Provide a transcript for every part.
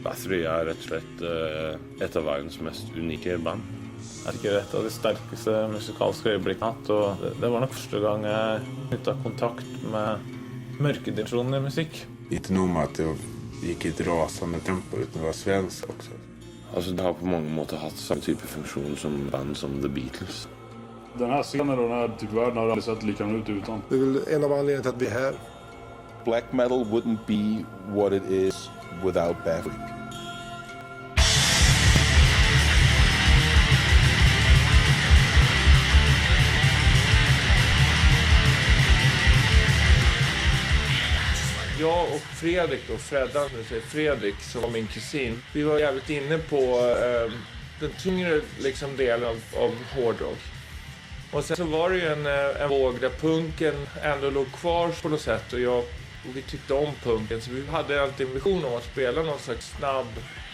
Bathory är rätt och slett ett av världens mest unika band. Jag tycker det är ett av de starkaste musikalska ögonblick jag haft, och det var nog första gången jag knytte kontakt med mörkerdimensioner i musik. Inte nog med att det gick i ett rasande tempo, utan det var svensk också. Alltså det har på många måter haft samma typ av funktion som band som The Beatles. Den här scenen och den här typ världen har aldrig sett likadan ut utan. Det är väl en av anledningarna till att vi är här. Black metal wouldn't be what it is without Bathory. Jag och Fredrik, och Freddan, Fredrik som var min kusin, vi var jävligt inne på den tyngre liksom, delen av hårdrock. Och sen så var det ju en våg där punken ändå låg kvar på något sätt, och vi tyckte om punken, så vi hade alltid en vision om att spela någon slags snabb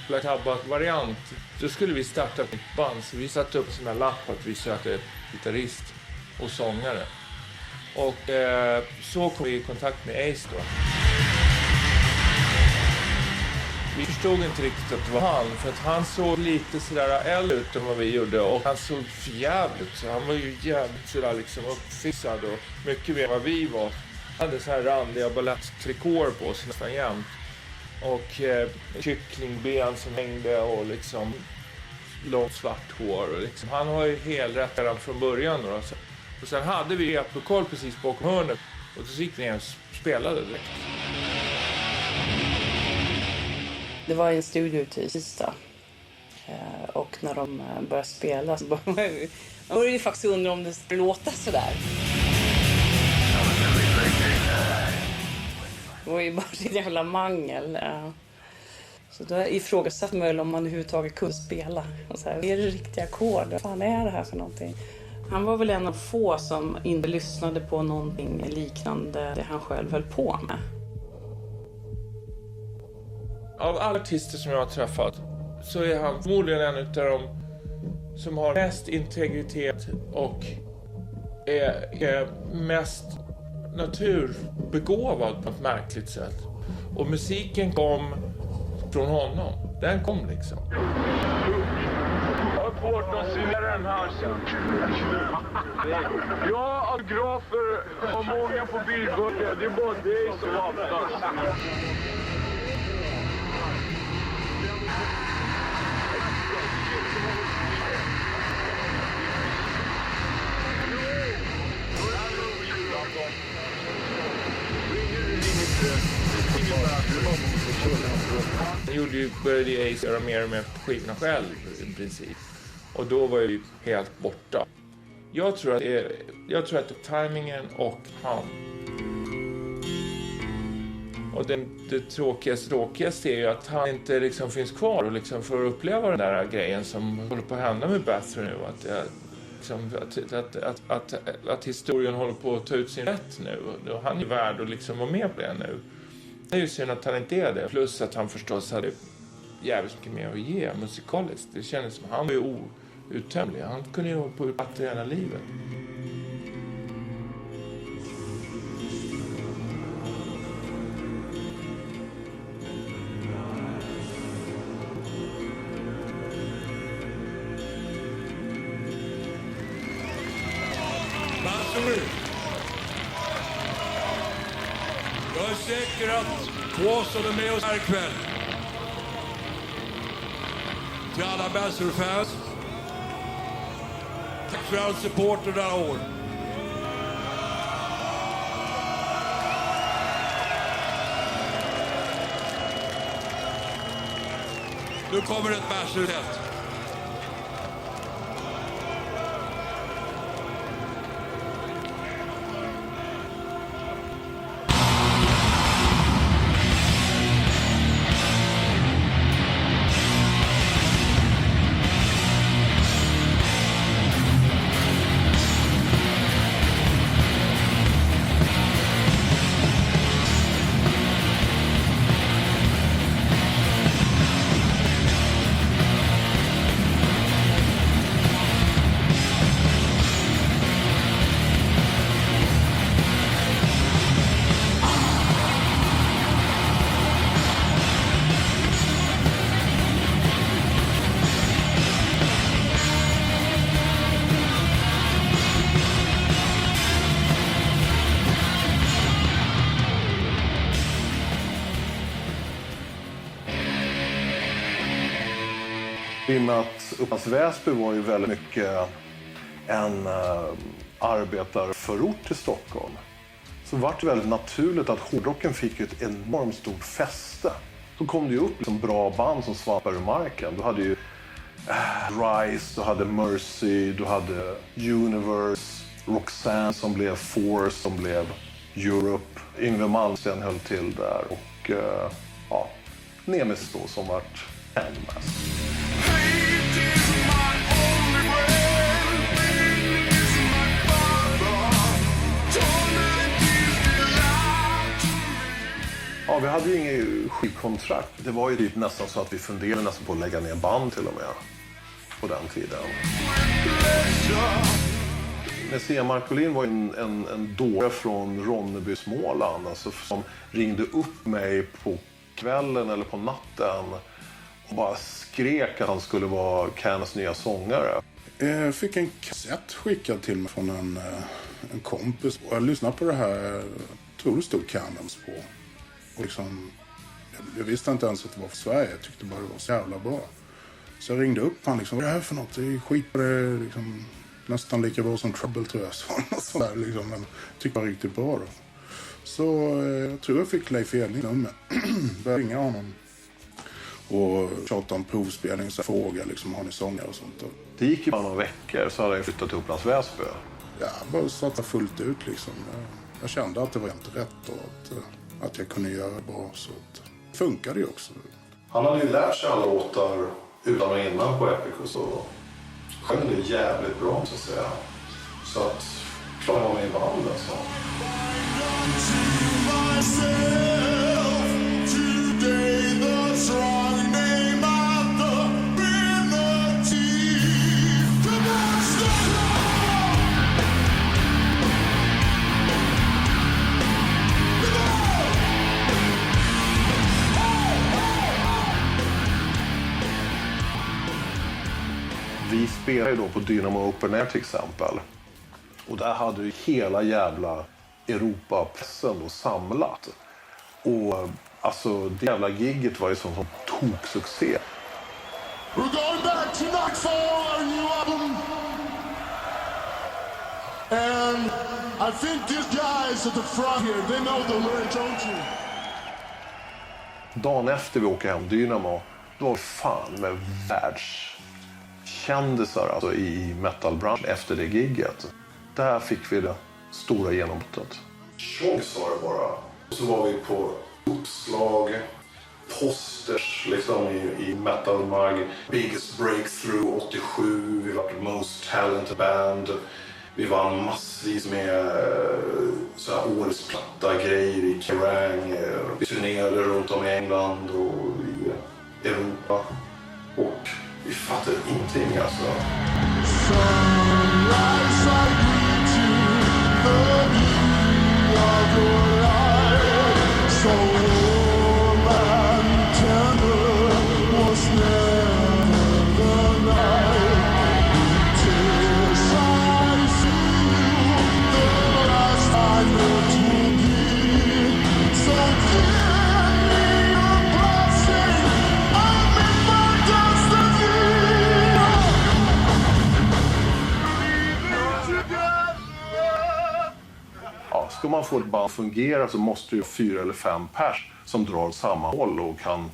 Black Sabbath-variant. Då skulle vi starta ett band, så vi satte upp en sån här lapp att vi sökte gitarrist och sångare. Och så kom vi i kontakt med Ace då. Vi förstod inte riktigt att det var han, för att han såg lite sådär äldre ut än vad vi gjorde, och han såg förjävligt, så han var ju jävligt sådär liksom uppfixad och mycket mer än vad vi var. Han hade så här randiga baletttrikåer på sig nästan jämt, och kycklingben som hängde och liksom långt svart hår, och liksom, han var ju helt rätt redan från början då. Och sen hade vi replokal precis bakom hörnet, och så gick vi ner och spelade direkt. Det var en studio ute i Kista. Och när de började spela så började ju faktiskt undra om det skulle låta sådär. Det var ju bara ett jävla mangel. Så då ifrågasatte man väl om man överhuvudtaget kunde spela. Och så här, är det riktiga ackord? Vad fan är det här för någonting? Han var väl en av få som inte lyssnade på någonting liknande det han själv höll på med. Av alla artister som jag har träffat så är han förmodligen en av dem som har mest integritet och är mest naturbegåvad på ett märkligt sätt. Och musiken kom från honom. Den kom liksom. Jag har svårt att syna den här sen. Jag har autografer och många på bilburkar. Det är bara det som fattas. Började ju Ace göra mer och mer på skivorna själv i princip. Och då var jag ju helt borta. Jag tror att det är timingen och han. Och det tråkigaste är ju att han inte liksom finns kvar och liksom får uppleva den där grejen som håller på att hända med Bathory nu. Att historien håller på att ta ut sin rätt nu. Och han är värd att liksom vara med på det nu. Det är ju synd att han inte är det. Plus att han förstås hade jävligt mycket mer att ge musikaliskt. Det kändes som att han var ju outtömlig. Han kunde ju hålla på att hela livet. Bathory. Jag är säker att två som är med oss här ikväll. Till alla Bathory-fans. Tack för all support under alla år. Nu kommer ett Bathory-test. I och med att Upplands Väsby var ju väldigt mycket en arbetarförort till Stockholm, så var det väldigt naturligt att hårdrocken fick ett enormt stort fäste. Så kom det ju upp liksom bra band som svampar ur marken. Du hade ju Rise, du hade Mercy, du hade Universe, Roxanne som blev Force, som blev Europe. Yngwie Malmsteen höll till där och Nemesis då som vart Handmask. Ja, vi hade ju inget skivkontrakt. Det var ju typ nästan så att vi funderade nästan på att lägga ner band till och med på den tiden. Messiah Marcolin var en dåre från Ronneby, Småland, alltså, som ringde upp mig på kvällen eller på natten och bara skrek att han skulle vara Cannons nya sångare. Jag fick en kassett skickad till mig från en kompis och jag lyssnade på det här, jag tror det stod Cannons på. Och liksom, jag visste inte ens att det var för Sverige, jag tyckte bara det var så jävla bra. Så jag ringde upp han liksom, vad är det här för något? Det är skit, det är liksom nästan lika bra som Trouble, tror jag. Så där, liksom, men jag tyckte det var riktigt bra då. Så jag tror jag fick Leif Edling nummer. Började ringa honom och tjata om provspelning, så fråga liksom, har ni sångare och sånt. Det gick ju bara några veckor så hade jag flyttat till Upplands Väsby. Ja, bara satt fullt ut liksom. Jag kände att det var inte rätt och att jag kunde göra bra, så det funkade ju också. Han hade ju lärt sig alla låtar utan och innan på Epic, så sjöng det jävligt bra så att säga. Så att klarade jag mig i bandet så. Vi spelade ju då på Dynamo Open Air till exempel. Och där hade ju hela jävla Europapressen då samlat. Och alltså det jävla gigget var ju som toksuccé. We're going back tonight for our new album. And I think these guys at the front here, they know the lyrics, don't you? Dagen efter vi åker hem Dynamo, då var fan med världskändisar alltså i metalbranschen efter det gigget. Där fick vi det stora genombrottet. Tjongs var det bara. Och så var vi på uppslag, posters liksom i Metal Mag. Biggest Breakthrough 87, vi var Most Talented Band. Vi vann massvis med så här årets platta-grejer i Kerrang. Vi turnerade runt om i England och i Europa. Och vi fattade ingenting alltså. Ska man få ett band att fungera så måste ju 4 eller 5 pers som drar åt samma håll och kan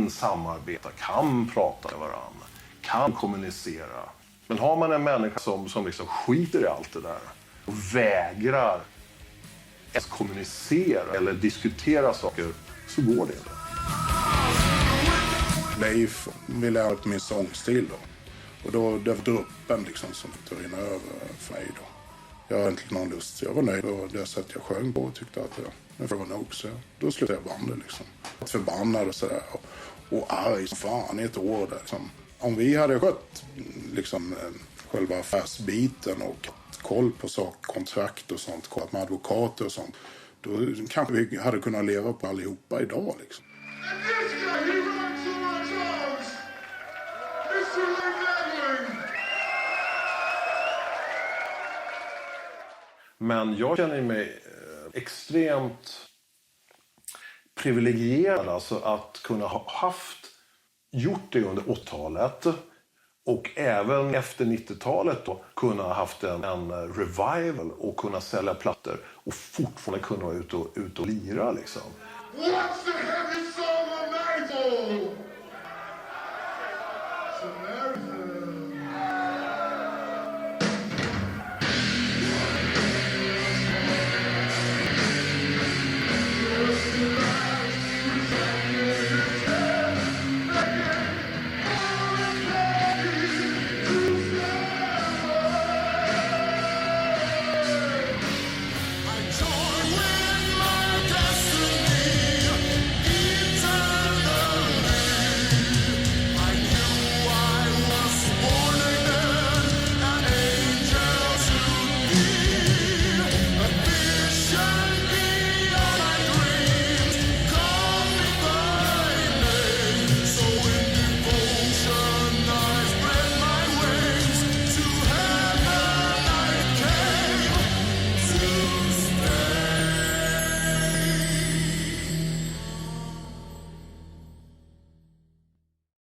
samarbeta, kan prata med varandra, kan kommunicera. Men har man en människa som liksom skiter i allt det där och vägrar ens kommunicera eller diskutera saker, så går det inte. Leif ville ha min sångstil då. Och då det var gruppen liksom som tog in över för mig då. Jag hade inte någon lust. Jag var nöjd och det sätt jag sjöng på och tyckte att det var nog. Så då slutade jag bandet liksom. Förbannad och sådär. Och arg som fan i ett år där. Liksom. Om vi hade skött liksom själva affärsbiten och koll på kontrakt och sånt, kollat med advokater och sånt, då kanske vi hade kunnat leva på allihopa idag liksom. Men jag känner mig extremt privilegierad alltså att kunna ha haft gjort det under 80-talet och även efter 90-talet då kunna ha haft en revival och kunna sälja plattor och fortfarande kunna vara ut och lira liksom. What's the